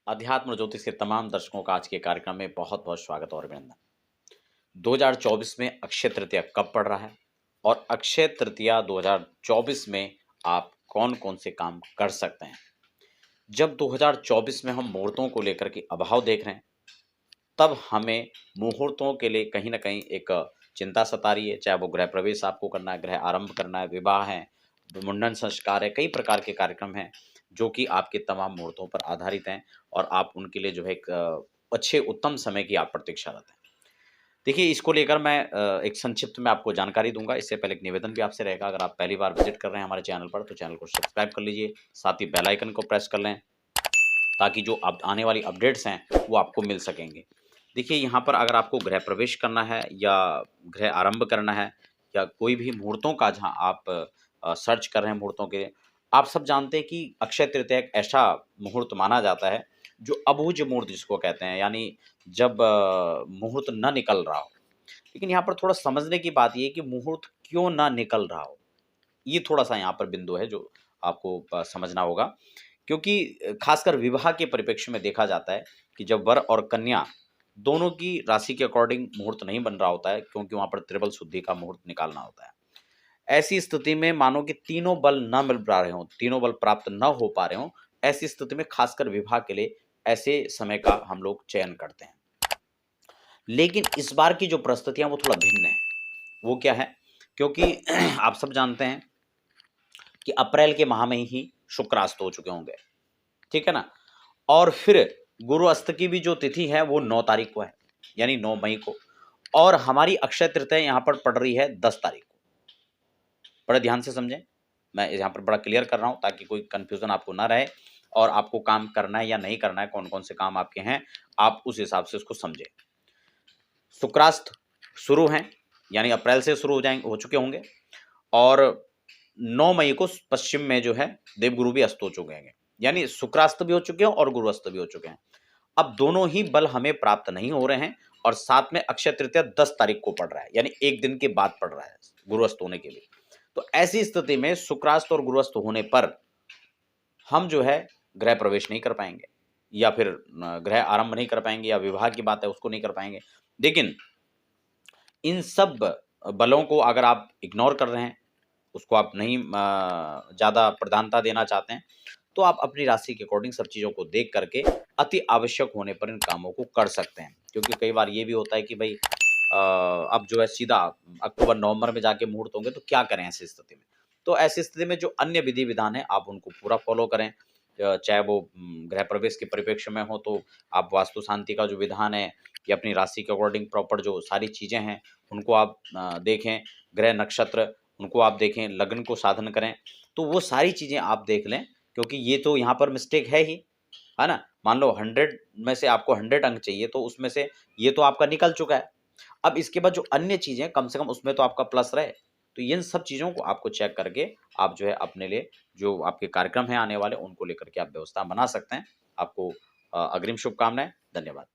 अध्यात्म ज्योतिष के तमाम दर्शकों का आज के कार्यक्रम में बहुत बहुत स्वागत और अभिनंदन। 2024 में अक्षय तृतीया कब पड़ रहा है और अक्षय तृतीया 2024 में आप कौन कौन से काम कर सकते हैं। जब 2024 में हम मुहूर्तों को लेकर के अभाव देख रहे हैं, तब हमें मुहूर्तों के लिए कहीं ना कहीं एक चिंता सता रही है। चाहे वो गृह प्रवेश आपको करना है, गृह आरंभ करना है, विवाह है, मुंडन संस्कार है, कई प्रकार के कार्यक्रम हैं जो कि आपके तमाम मुहूर्तों पर आधारित हैं और आप उनके लिए जो है एक अच्छे उत्तम समय की आप प्रतीक्षारत हैं। देखिए, इसको लेकर मैं एक संक्षिप्त में आपको जानकारी दूंगा। इससे पहले एक निवेदन भी आपसे रहेगा, अगर आप पहली बार विजिट कर रहे हैं हमारे चैनल पर तो चैनल को सब्सक्राइब कर लीजिए, साथ ही बेल आइकन को प्रेस कर लें ताकि जो अब आने वाली अपडेट्स हैं वो आपको मिल सकेंगे। देखिए, यहाँ पर अगर आपको गृह प्रवेश करना है या गृह आरंभ करना है या कोई भी मुहूर्तों का जहाँ आप सर्च कर रहे हैं मुहूर्तों के लिए, आप सब जानते हैं कि अक्षय तृतीया एक ऐसा मुहूर्त माना जाता है जो अबूझ मुहूर्त जिसको कहते हैं, यानी जब मुहूर्त ना निकल रहा हो। लेकिन यहाँ पर थोड़ा समझने की बात ये है कि मुहूर्त क्यों ना निकल रहा हो, ये थोड़ा-सा यहाँ पर बिंदु है जो आपको समझना होगा। क्योंकि खासकर विवाह के परिप्रेक्ष्य में देखा जाता है कि जब वर और कन्या दोनों की राशि के अकॉर्डिंग मुहूर्त नहीं बन रहा होता है, क्योंकि वहाँ पर त्रिबल शुद्धि का मुहूर्त निकालना होता है। ऐसी स्थिति में मानो कि तीनों बल ना मिल पा रहे हों, तीनों बल प्राप्त ना हो पा रहे हों, ऐसी स्थिति में खासकर विवाह के लिए ऐसे समय का हम लोग चयन करते हैं। लेकिन इस बार की जो परिस्थितियाँ वो थोड़ा भिन्न है। वो क्या है? क्योंकि आप सब जानते हैं कि अप्रैल के माह में ही शुक्र अस्त हो चुके होंगे, ठीक है ना? और फिर गुरु अस्त की भी जो तिथि है वो 9 तारीख को है, यानी 9 मई को। और हमारी अक्षय तृतीया यहाँ पर पड़ रही है 10 तारीख को। बड़े ध्यान से समझें, मैं यहाँ पर बड़ा क्लियर कर रहा हूँ ताकि कोई कन्फ्यूज़न आपको ना रहे और आपको काम करना है या नहीं करना है, कौन-कौन से काम आपके हैं, आप उस हिसाब से उसको समझें। शुक्रास्त शुरू हैं, यानी अप्रैल से शुरू हो चुके होंगे और 9 मई को पश्चिम में जो है देवगुरु भी अस्त हो चुके हैं, यानी शुक्रास्त भी हो चुके हैं और गुरु अस्त भी हो चुके हैं। अब दोनों ही बल हमें प्राप्त नहीं हो रहे हैं और साथ में अक्षय तृतीया 10 तारीख को पड़ रहा है, यानी 1 दिन के बाद पड़ रहा है गुरु अस्त होने के लिए। तो ऐसी स्थिति में शुक्रास्त और गुरु अस्त होने पर हम जो है गृह प्रवेश नहीं कर पाएंगे या फिर गृह आरंभ नहीं कर पाएंगे, या विवाह की बात है उसको नहीं कर पाएंगे। लेकिन इन सब बलों को अगर आप इग्नोर कर रहे हैं, उसको आप नहीं ज़्यादा प्रधानता देना चाहते हैं, तो आप अपनी राशि के अकॉर्डिंग सब चीज़ों को देख करके अति आवश्यक होने पर इन कामों को कर सकते हैं। क्योंकि कई बार ये भी होता है कि भई अब जो है सीधा अक्टूबर-नवंबर में जाके मुहूर्त होंगे तो क्या करें ऐसी स्थिति में? तो ऐसी स्थिति में जो अन्य विधि-विधान है आप उनको पूरा फ़ॉलो करें। चाहे वो गृह प्रवेश के परिप्रेक्ष्य में हो तो आप वास्तु शांति का जो विधान है या अपनी राशि के अकॉर्डिंग प्रॉपर जो सारी चीज़ें हैं उनको आप देखें, ग्रह नक्षत्र उनको आप देखें, लग्न को साधन करें, तो वो सारी चीज़ें आप देख लें। क्योंकि ये तो यहाँ पर मिस्टेक है ना? मान लो 100 में से आपको 100 अंक चाहिए तो उसमें से ये तो आपका निकल चुका है। अब इसके बाद जो अन्य चीज़ें कम से कम उसमें तो आपका प्लस रहे। तो इन सब चीज़ों को आपको चेक करके आप जो है अपने लिए जो आपके कार्यक्रम हैं आने वाले उनको लेकर के आप व्यवस्था बना सकते हैं। आपको अग्रिम शुभकामनाएँ। धन्यवाद।